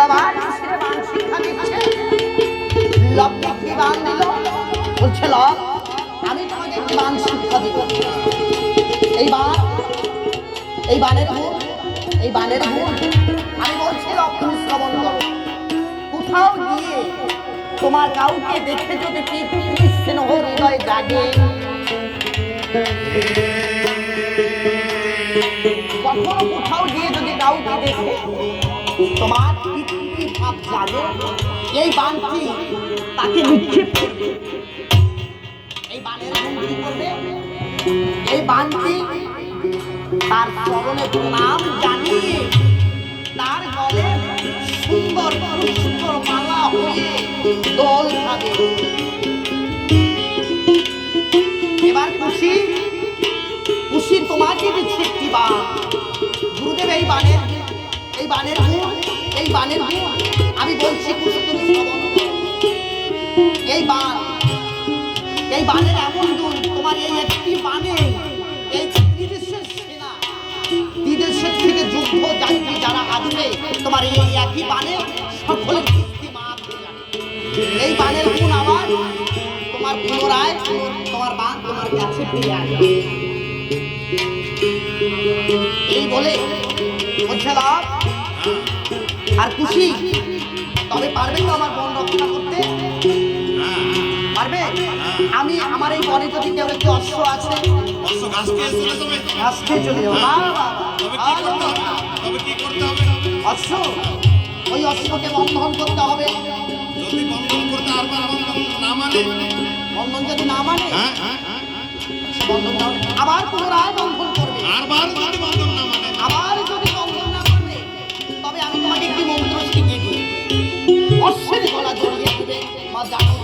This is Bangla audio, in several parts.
লবান ছেড়ে বান শিক্ষা দিচ্ছে। লবকে কি বান দিল? বলছে লব আমি তোমাকে কি বান শিক্ষা দিব। এই বানের গুণ, এই বানের গুণ আমি বলছি লব তুমি শ্রবণ করো। কোথাও গিয়ে তোমার কাউকে দেখে যদি স্নেহ হৃদয় জাগে, কখনো কোথাও গিয়ে যদি কাউকে দেখে তোমার ভাব জাগে, এই বানটি তাকে নিক্ষেপ করবে। এই বানের গুণ কি করবে? এই বানটি তার চরণে প্রণাম জানিয়ে তার গলে সুন্দর সুন্দর মালা হয়ে দোল খাবে। এবার খুশি খুশি তোমাকে দিচ্ছে একটি বান। গুরুদেব এই বানের গুণ, এই বানের গুণ আমি বলছি খুশি তুমি শ্রবণ করো। এই বানের এমন গুণ, তোমার এই একটি বানে এই বিদেশের সেনা, বিদেশের থেকে যুদ্ধ যাত্রী যারা আসবে তোমার এই একই বানে সকলে এই বানের গুণ আবার তোমার পুনরায় তোমার বান তোমার কাছে ফিরে আসবে। এই বলে বলছে লাভ আর খুশি তবে পারবে তো আমার বন রক্ষা করতে? পারবে? আমি আমার এই বনে যদি কেউ একটি অশ্ব আছে, ঘাস খেয়ে চলে যাবো। অশ্ব, ওই অশ্বকে বন্ধন করতে হবে। বন্ধন যদি না মানে বন্ধন আবার পুনরায় বন্ধন করবে। আবার যদি বন্ধন না করবে তবে আমি তোমাকে একটি মন্ত্র শিখিয়ে দিই। অশ্বের গলা জড়িয়ে দিবে, মা জানো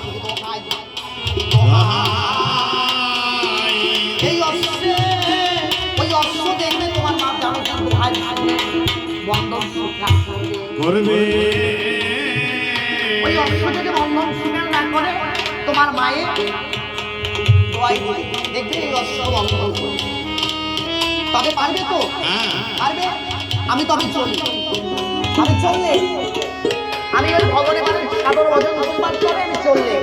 এই অশ্বে, ওই অশ্ব দেখবে তোমার মা জানো ভাই বন্ধন করবে। ওই অশ্ব যদি বন্ধন স্বীকার না করে তোমার মায়ের দেখবে এই অশ্ব বন্ধন করবে। তবে পারবে তো? পারবে? আমি তবে চলি। আমি চললে আমি ওই ভগবানের মানে সাধন ভজন অনুবাদ করে আমি চললে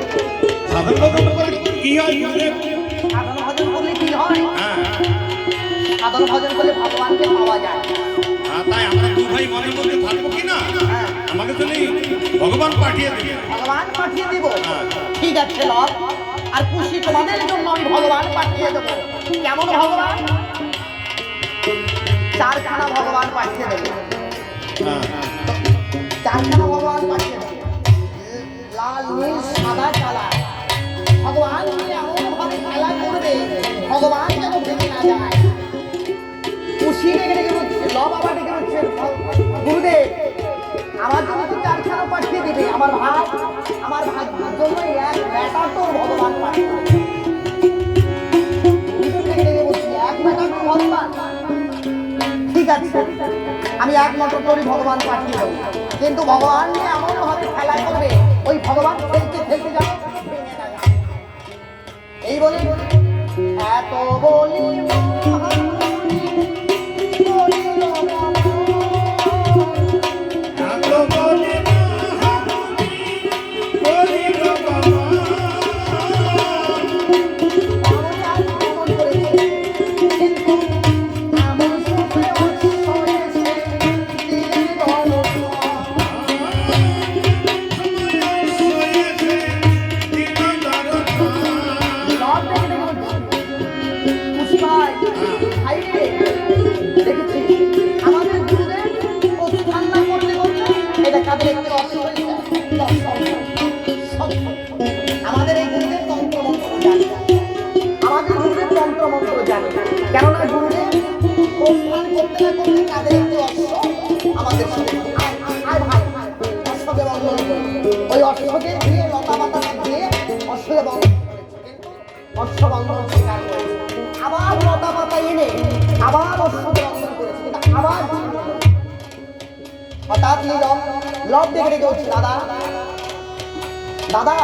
সাধন ভজন করলে কি হয়? সাধন ভজন করলে কি হয়? সাধন ভজন করলে ভগবানকে পাওয়া যায়। তাই আমরা দু ভাই মনের মধ্যে থাকবো কিনা, আমাকে তো ভগবান পাঠিয়ে দেবে। ভগবান পাঠিয়ে দিব? ঠিক আছে লব আর খুশি তোমাদের জন্য আমি ভগবান পাঠিয়ে দেবো। কেমন ভগবান? চারখানা ভগবান পাঠিয়ে দেবে। চারখানা ভগবান পাঠিয়ে দেবে, লাল নীল সাদা কালা। ভগবান এমন ভাবে খেলা করবে ভগবান যেন ভেঙে না যায়। খুশি ডেকে ডেকে বলছে, লব আবার ডেকে বলছে গুরুদেব আমার জন্য তো চারখানা পাঠিয়ে দিবে। আমার ভাগ্যের জন্য এক বেটা তো ভগবান পাঠিয়ে দেবে। ডেকে ডেকে বলছি এক বেটা তো ভগবান। ঠিক আছে আমি একমাত্র করি ভগবান পাঠিয়ে দেবো, কিন্তু ভগবান নিয়ে এমন ভাবে খেলা করবে ওই ভগবান খেলতে খেলতে যাবে। এই বলে এত বলি আমাদের এই গুরুদেব তন্ত্রমন্ত্র জানে, আমাদের গুরুদেব তন্ত্রমন্ত্র জানে। কেননা গুরুদেব প্রস্থান করতে না করতে তাদের একটি অশ্ব আমাদের অশ্বকে বন্ধন করে, ওই অশ্বকে দিয়ে লতা পাতা দিয়ে অশ্বকে বন্ধন করেছে, কিন্তু অশ্ব বন্ধন স্বীকার করেছে। আবার লতা পাতা এনে আবার অশ্বকে বন্ধন করেছে, কিন্তু আবার হঠাৎ লব দেখে রেখে হচ্ছে দাদা দাদা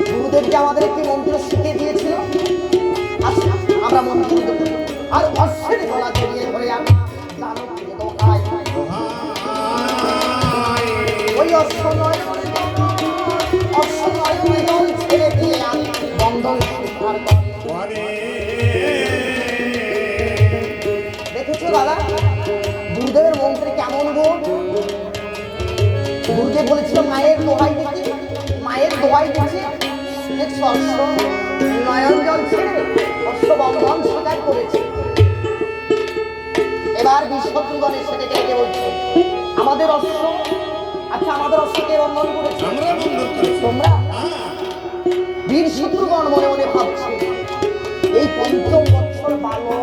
গুরুদেব যে আমাদের একটি মন্ত্র শিখিয়ে দিয়েছিল, আচ্ছা আমরা মন্ত্র আর অশ্বের গলা জড়িয়ে ধরে আমি দানব ওই অশ্ব নয় জল ছেড়ে দিয়ে আমি বন্ধন স্বীকার করি। দেখেছো দাদা গুরুদেবের মন্ত্রে কেমন গুণ? গুরুদেব বলেছিল মায়ের দোহাই দিচ্ছি, মায়ের দোহাই দিচ্ছি, দেখছো অশ্ব নয়ন জল ছেড়ে অশ্ব বন্ধন স্বীকার করেছে। এবার বিশ্বগণ এসে ডেকে বলছে আমাদের অশ্ব, আচ্ছা আমাদের অশ্বকে বন্ধন করেছে তোমরা? বীর শত্রুগণ মনে মনে ভাবছে এই ৫০ বছর বালক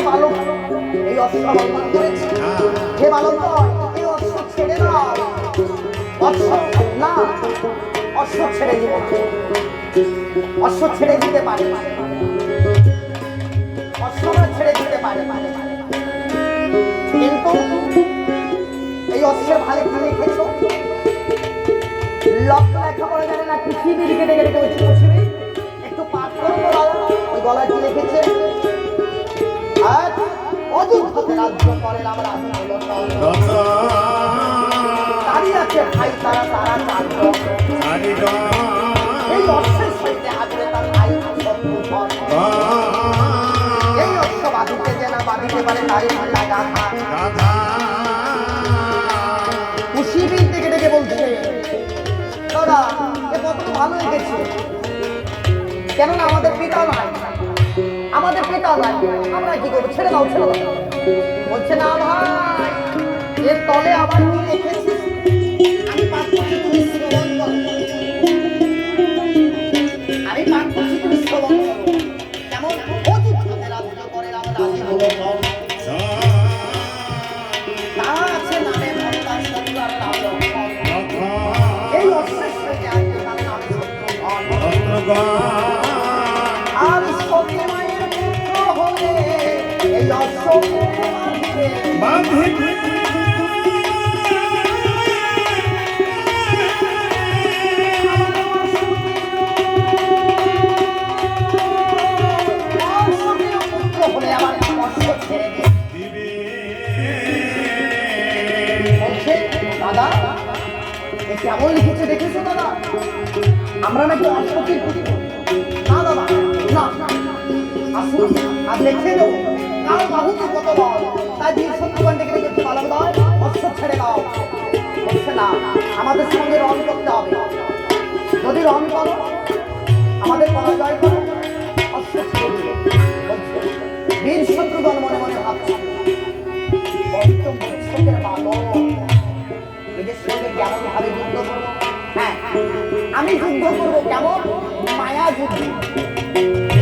বালক এই অস্ত্র বন্ধন করেছে। যে বালক এই অস্ত্র ছেড়ে দাও, অস্ত্র না, অস্ত্র ছেড়ে দিব, অস্ত্র ছেড়ে দিতে পারে, অস্ত্র ছেড়ে দিতে পারে, কিন্তু এই অস্ত্রের ভালে কি লিখেছো? লক্ষ্য লেখা পড়া যাবে না, পৃথিবীর কেটে কেটে বলছি পৃথিবী একটু পাঠ করবো। ওই গলায় কি লিখেছে? অযুদ্ধকে রাজ্য করেন আমরা দাঁড়িয়ে আছে ভাই তারা তারা চারজন এই অশ্বের সহিতে হাজরে তার ভাই শত্রুঘ্ন এই অশ্ব বাঁধিতে যে না বাঁধিতে পারে তারই ঠান্ডা গাথা। খুশিবির থেকে ডেকে বলছে দাদা এ কত ভালো লেগেছে, কেননা আমাদের পিতা নাই, আমাদের পিতা নাই, আমরা কি করবো? ছেড়ে দাও, ছেড়ে দাও। বলছে না ভাই এর তলে আবার কি লিখেছি? আমি পাঠ করছি তুমি শ্রবণ করো, আমি পাঠ করছি তুমি শ্রবণ করো। কেমন অযুদ্ধকে রাজ্য করে আমরা রাজি হলো তারা আছে নামে ভক্তা সত্যার নাম এই অশ্বের সঙ্গে আজকে তার নাম শত্রুঘ্ন। আর সত্যি মায়ের পুত্র হলে এই অশ্ব বাঁধিবে হলে আমার অশ্ব ছেড়ে দিবে। দাদা এ কেমন লিখেছে দেখেছো দাদা? আমরা নাকি অশ্বকে না দাদা না, আসুন আর দেখে দেবো কারো বাহুতে কত বল। তাই বীর শত্রুগণ ডেকে ডেকে বালক দাও অশ্ব ছেড়ে দাও। বলছে না আমাদের সঙ্গে রণ করতে হবে, যদি রণ করো আমাদের পরাজয় করো অশ্ব ছেড়ে দিবে। বীর শত্রুগণ মনে মনে ভাবছে পঞ্চম বৎসরের বালক এদের সঙ্গে কেমন ভাবে যুদ্ধ করবো? হ্যাঁ আমি যুদ্ধ করবো কেমন? মায়া যুদ্ধ,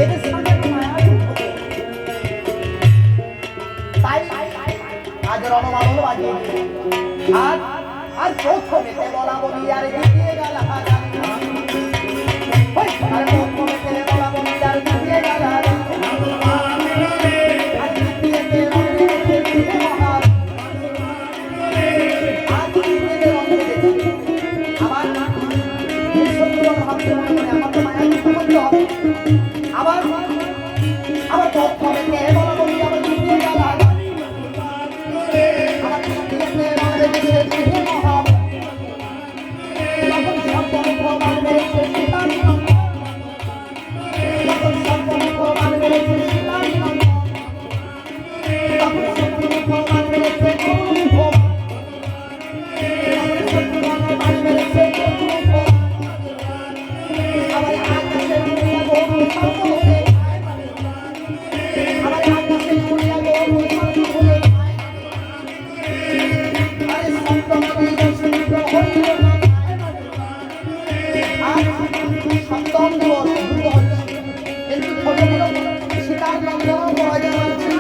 এদের সঙ্গে মায়া যুদ্ধ। তাই আজ রণমানল বাজিয়ে আর প্রথমেতে বলা বলি আর দ্বিতীয় গেল প্রথমেতে বলা বলি আর দ্বিতীয় গেল আবার আবার প্রথমেতে বলা বলি আবার দ্বিতীয় গেল আবার তৃতীয়তে বলা দ্বিতীয় মহা তখন সপ্তমে প্রমাণ মেরেছে সীতার তখন সপ্তমে প্রমাণ মেরেছে সীতার তখন সপ্তমে প্রমাণ মেরেছে চতুর্ভুজ তখন সপ্তমে প্রমাণ মেরেছে চতুর্ভুজ আবার আকাশে উড়িয়া গরু সর্বভূতে আবার আকাশে উড়িয়া গরু সর্বভূতে আরে সপ্তম দিবস হইল না সপ্তম দিবস যুদ্ধ হচ্ছে কিন্তু ছোট ছিল সীতার নন্দন পরাজয় হচ্ছে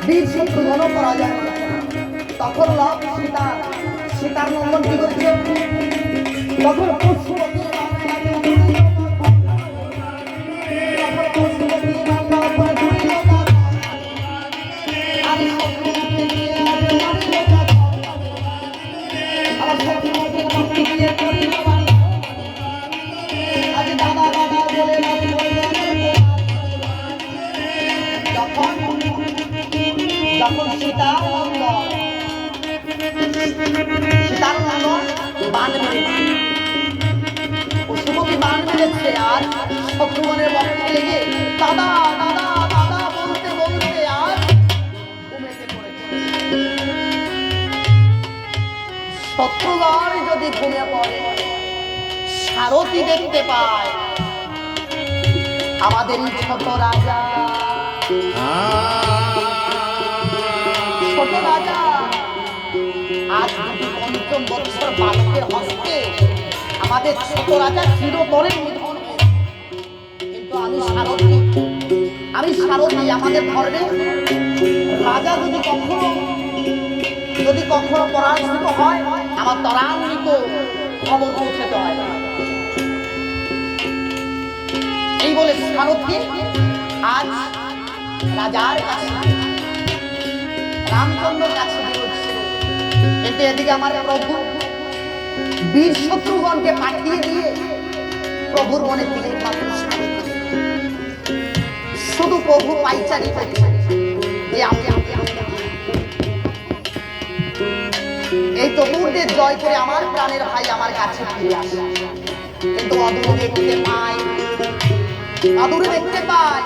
বীর শত্রুঘ্ন পরাজয় হচ্ছে। তখন লোক সীতার নন্দন কি করছে? তখন পশুপতি যখন সীতার নন্দন বান মেরেছে, পশুপতি বান মেরেছে, আর শত্রুগণের বক্ষে লেগে দাদা দাদা দাদা বলতে বলতে আর ঘুমেতে পড়েছে। শত্রুগণ যদি ঘুমিয়ে পড়ে, সারথি দেখতে পায় আমাদের এই ছোট রাজা, ছোট রাজা আজ পঞ্চম বৎসর বালকের হস্তে আমাদের ছোট রাজা চিরতরে নিধন হয়েছে। কিন্তু আমি সারথি আমাদের ধর্মে রাজা যদি কখনো পরাজিত হয়, আমার ত্বরান্বিত খবর পৌঁছে দেওয়া হয়। এই বলে সারথি আজ রাজার কাছে রামচন্দ্রের কাছে বেরোচ্ছে। কিন্তু এদিকে আমার প্রভু বীর শত্রুগণকে পাঠিয়ে দিয়ে প্রভুর মনে দিলেন মাত্র শুধু প্রভু পাইচারি করছে যে এই তবুদের জয় করে আমার প্রাণের ভাই আমার কাছে ফিরে আসে। কিন্তু অদূরে দেখতে পাই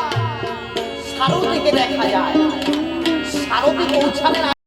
সারথিকে দেখা যায়। সারথি পৌঁছালেন